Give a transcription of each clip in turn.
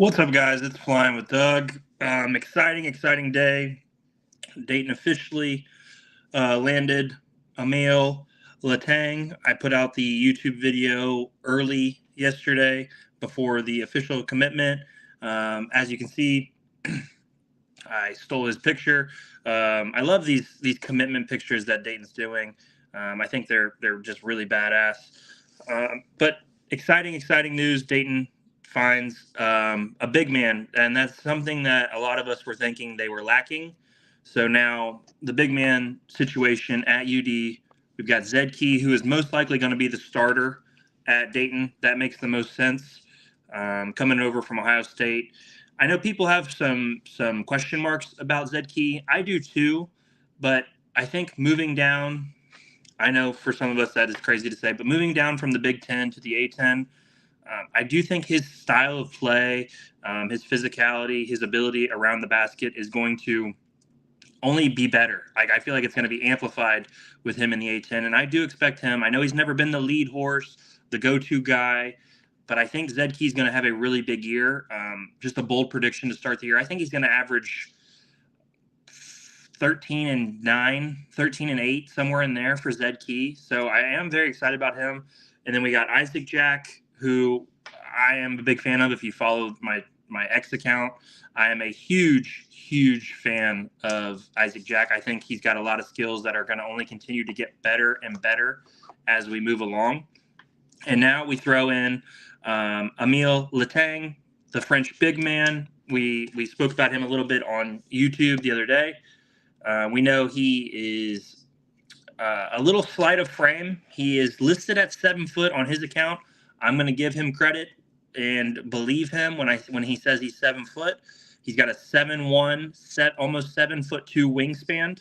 What's up, guys? It's Flying with Doug. Exciting day. Dayton officially landed Emil Latang. I put out the YouTube video early yesterday before the official commitment. As you can see, I stole his picture. I love these commitment pictures that Dayton's doing. I think they're just really badass. But exciting news. Dayton finds a big man, and that's something that a lot of us were thinking they were lacking. So now the big man situation at UD, we've got Zed Key, who is most likely going to be the starter at Dayton. That makes the most sense. Coming over from Ohio State. I know people have some question marks about Zed Key. I do too, but I think moving down, I know for some of us that is crazy to say, but moving down from the Big Ten to the A-10, I do think his style of play, his physicality, his ability around the basket is going to only be better. Like, I feel like it's going to be amplified with him in the A-10, and I do expect him. I know he's never been the lead horse, the go-to guy, but I think Zed Key's going to have a really big year. Just a bold prediction to start the year. I think he's going to average 13-9, 13-8, somewhere in there for Zed Key. So I am very excited about him. And then we got Isaac Jack, who I am a big fan of. If you follow my X account, I am a huge fan of Isaac Jack. I think he's got a lot of skills that are going to only continue to get better and better as we move along. And now we throw in Emil Latang, the French big man. We spoke about him a little bit on YouTube the other day. We know he is a little slight of frame. He is listed at 7 foot on his account. I'm going to give him credit and believe him when he says he's 7 foot. He's got a 7'1", almost 7'2" wingspan.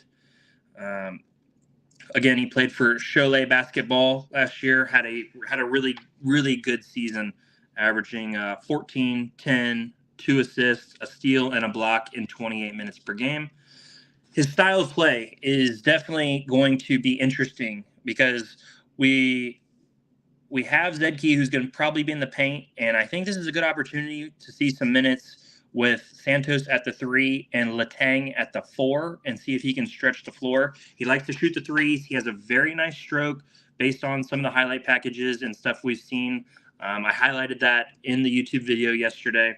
Again, he played for Cholet basketball last year. Had a really good season, averaging 14, 10, 2 assists, a steal, and a block in 28 minutes per game. His style of play is definitely going to be interesting because we have Zed Key, who's going to probably be in the paint, and I think this is a good opportunity to see some minutes with Santos at the 3 and Latang at the 4 and see if he can stretch the floor. He likes to shoot the threes. He has a very nice stroke based on some of the highlight packages and stuff we've seen. I highlighted that in the YouTube video yesterday.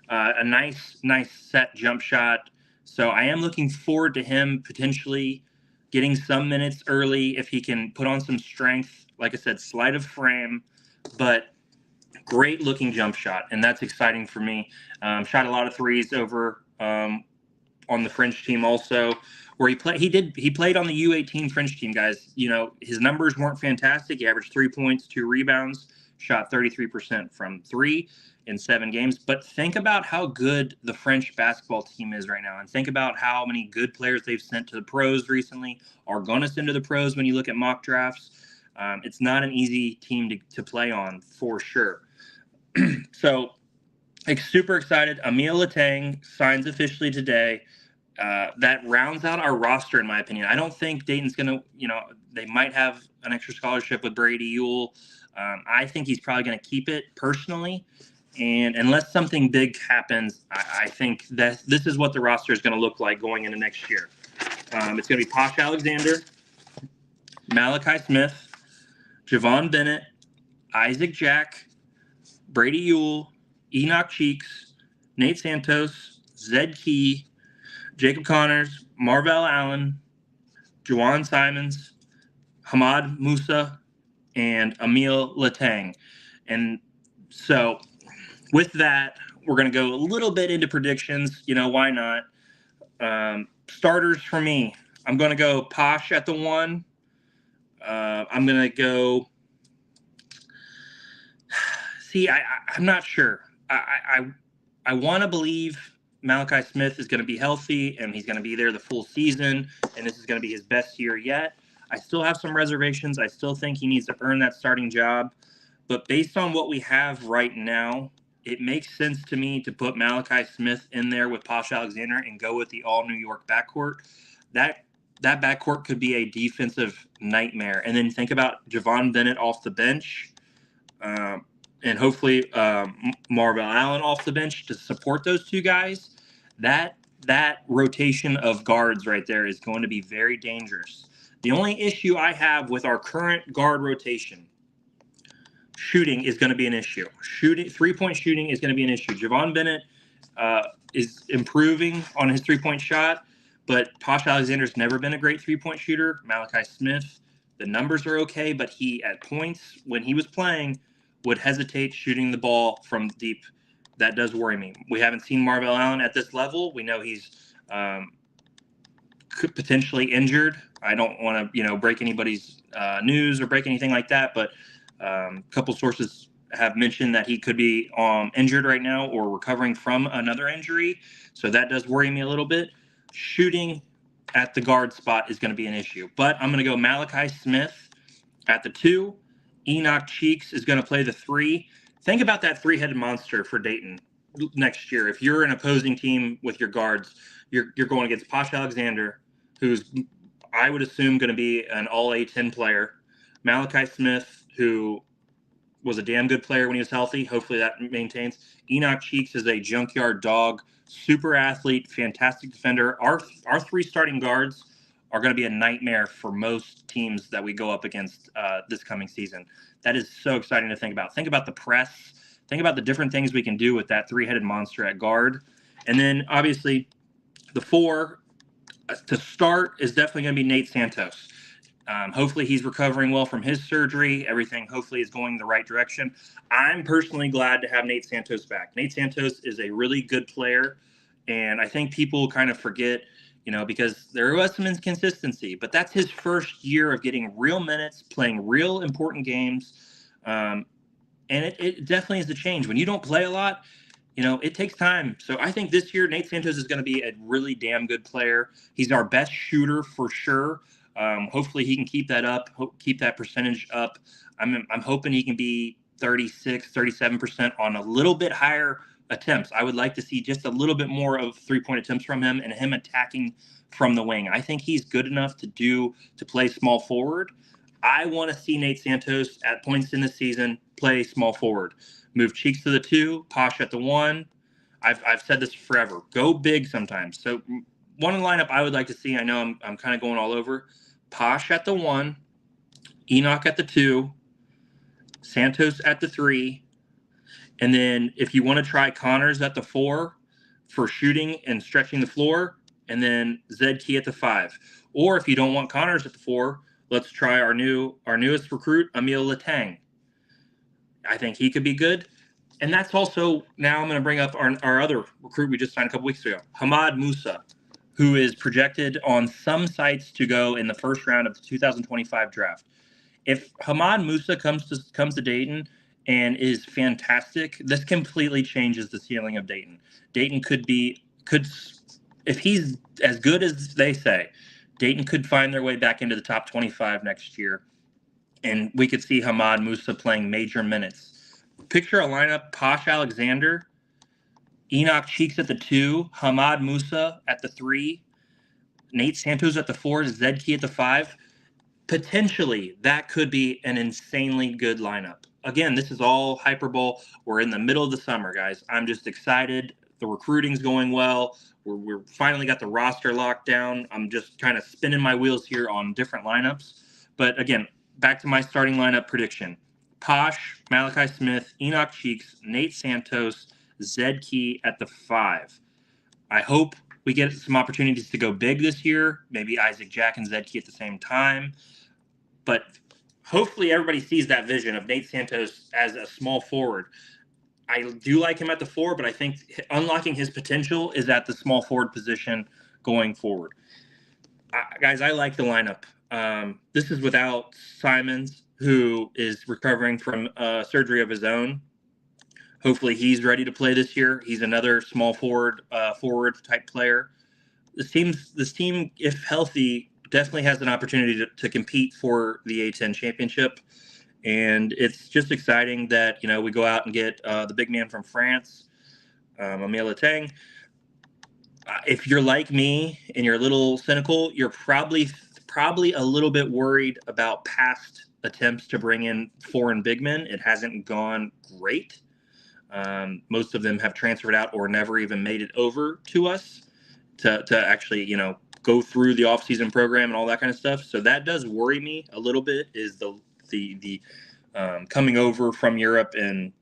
A nice set jump shot. So I am looking forward to him potentially getting some minutes early if he can put on some strength. Like I said, sleight of frame, but great looking jump shot, and that's exciting for me. Shot a lot of threes over on the French team also, where he played on the U18 French team, guys. You know, his numbers weren't fantastic. He averaged 3 points, 2 rebounds, shot 33% from 3 in 7 games. But think about how good the French basketball team is right now, and think about how many good players they've sent to the pros recently, are going to send to the pros when you look at mock drafts. It's not an easy team to play on for sure. So, super excited. Emil Latang signs officially today. That rounds out our roster, in my opinion. I don't think Dayton's going to, they might have an extra scholarship with Brady Ewell. I think he's probably going to keep it personally. And unless something big happens, I think that this is what the roster is going to look like going into next year. It's going to be Posh Alexander, Malachi Smith, Javon Bennett, Isaac Jack, Brady Ewell, Enoch Cheeks, Nate Santos, Zed Key, Jacob Connors, Marvell Allen, Juwan Simons, Hamad Musa, and Emil Latang. And so with that, we're going to go a little bit into predictions. Why not? Starters for me, I'm going to go Posh at the 1. I'm going to go... See, I'm not sure. I want to believe Malachi Smith is going to be healthy and he's going to be there the full season, and this is going to be his best year yet. I still have some reservations. I still think he needs to earn that starting job. But based on what we have right now, it makes sense to me to put Malachi Smith in there with Posh Alexander and go with the all-New York backcourt. That backcourt could be a defensive nightmare. And then think about Javon Bennett off the bench. and hopefully Marvell Allen off the bench to support those two guys, that rotation of guards right there is going to be very dangerous. The only issue I have with our current guard rotation, shooting is going to be an issue. Shooting, 3-point shooting is going to be an issue. Javon Bennett is improving on his 3-point shot, but Posh Alexander's never been a great 3-point shooter. Malachi Smith, the numbers are okay, but he, at points when he was playing, would hesitate shooting the ball from deep. That does worry me. We haven't seen Marvell Allen at this level. We know he's could potentially injured. I don't want to, break anybody's news or break anything like that, but a couple sources have mentioned that he could be injured right now or recovering from another injury. So that does worry me a little bit. Shooting at the guard spot is going to be an issue, but I'm going to go Malachi Smith at the 2. Enoch Cheeks is going to play the 3. Think about that 3-headed monster for Dayton next year. If you're an opposing team with your guards, you're going against Posh Alexander, who's, I would assume, going to be an all A10 player. Malachi Smith, who was a damn good player when he was healthy. Hopefully that maintains. Enoch Cheeks is a junkyard dog, super athlete, fantastic defender. Our 3 starting guards are going to be a nightmare for most teams that we go up against this coming season. That is so exciting to think about. Think about the press. Think about the different things we can do with that 3-headed monster at guard. And then, obviously, the 4 to start is definitely going to be Nate Santos. Hopefully he's recovering well from his surgery. Everything hopefully is going the right direction. I'm personally glad to have Nate Santos back. Nate Santos is a really good player, and I think people kind of forget, because there was some inconsistency, but that's his first year of getting real minutes, playing real important games, and it definitely is a change. When you don't play a lot, it takes time. So I think this year Nate Santos is going to be a really damn good player. He's our best shooter for sure. Hopefully he can keep that up, keep that percentage up. I'm hoping he can be 36, 37% on a little bit higher attempts. I would like to see just a little bit more of 3-point attempts from him and him attacking from the wing. I think he's good enough to play small forward. I want to see Nate Santos at points in the season play small forward. Move Cheeks to the 2, Posh at the 1. I've said this forever. Go big sometimes. So one in the lineup I would like to see, I know I'm kind of going all over. Posh at the 1, Enoch at the 2, Santos at the 3, and then if you want to try Connors at the 4 for shooting and stretching the floor, and then Zed Key at the 5. Or if you don't want Connors at the 4, let's try our newest recruit, Emil Letang. I think he could be good. And that's also, now I'm going to bring up our other recruit we just signed a couple weeks ago, Hamad Musa, who is projected on some sites to go in the first round of the 2025 draft. If Hamad Musa comes to Dayton and is fantastic, this completely changes the ceiling of Dayton. Dayton could, if he's as good as they say, Dayton could find their way back into the top 25 next year, and we could see Hamad Musa playing major minutes. Picture a lineup: Posh Alexander, Enoch Cheeks at the 2, Hamad Musa at the 3, Nate Santos at the 4, Zed Key at the 5. Potentially, that could be an insanely good lineup. Again, this is all hyperbole. We're in the middle of the summer, guys. I'm just excited. The recruiting's going well. We're finally got the roster locked down. I'm just kind of spinning my wheels here on different lineups. But again, back to my starting lineup prediction. Posh, Malachi Smith, Enoch Cheeks, Nate Santos, Zed Key at the 5. I hope we get some opportunities to go big this year. Maybe Isaac Jack and Zed Key at the same time. But hopefully everybody sees that vision of Nate Santos as a small forward. I do like him at the 4, but I think unlocking his potential is at the small forward position going forward. Guys, I like the lineup. This is without Simons, who is recovering from surgery of his own. Hopefully he's ready to play this year. He's another small forward type player. This team, if healthy, definitely has an opportunity to compete for the A10 championship. And it's just exciting that, we go out and get the big man from France, Emil Letang. If you're like me and you're a little cynical, you're probably a little bit worried about past attempts to bring in foreign big men. It hasn't gone great. Most of them have transferred out or never even made it over to us to actually, go through the offseason program and all that kind of stuff. So that does worry me a little bit, is the coming over from Europe and,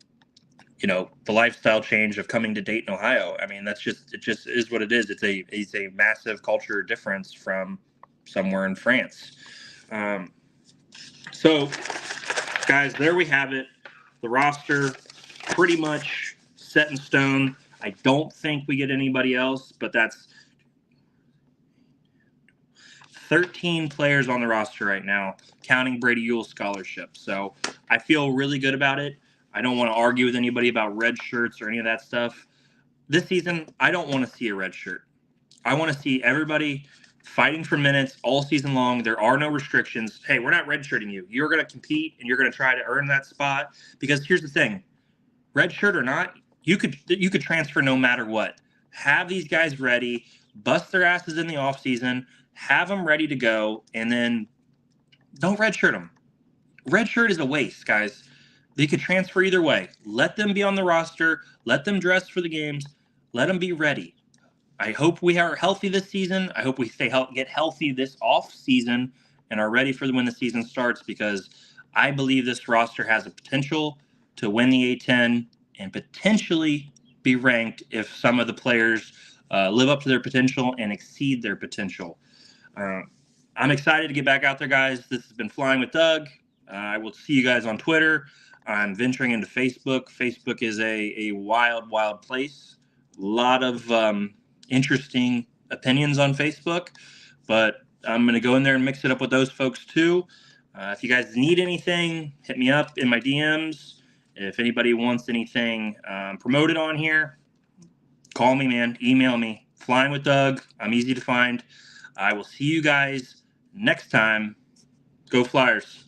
the lifestyle change of coming to Dayton, Ohio. I mean, it just is what it is. It's a massive culture difference from somewhere in France. So, guys, there we have it. The roster pretty much set in stone. I don't think we get anybody else, but that's 13 players on the roster right now, counting Brady Yule's scholarship. So I feel really good about it. I don't want to argue with anybody about red shirts or any of that stuff. This season, I don't want to see a red shirt. I want to see everybody fighting for minutes all season long. There are no restrictions. Hey, we're not redshirting you. You're going to compete and you're going to try to earn that spot. Because here's the thing, red shirt or not, you could transfer no matter what. Have these guys ready, bust their asses in the offseason, have them ready to go, and then don't redshirt them. Redshirt is a waste, guys. They could transfer either way. Let them be on the roster. Let them dress for the games. Let them be ready. I hope we are healthy this season. I hope we get healthy this off season and are ready for when the season starts, because I believe this roster has the potential to win the A10 and potentially be ranked if some of the players live up to their potential and exceed their potential. I'm excited to get back out there, guys. This has been Flying with Doug. I will see you guys on Twitter. I'm venturing into Facebook. Facebook is a wild, wild place. A lot of interesting opinions on Facebook, but I'm going to go in there and mix it up with those folks too. If you guys need anything, hit me up in my DMs. If anybody wants anything promoted on here, call me, man. Email me. Flying with Doug. I'm easy to find. I will see you guys next time. Go Flyers.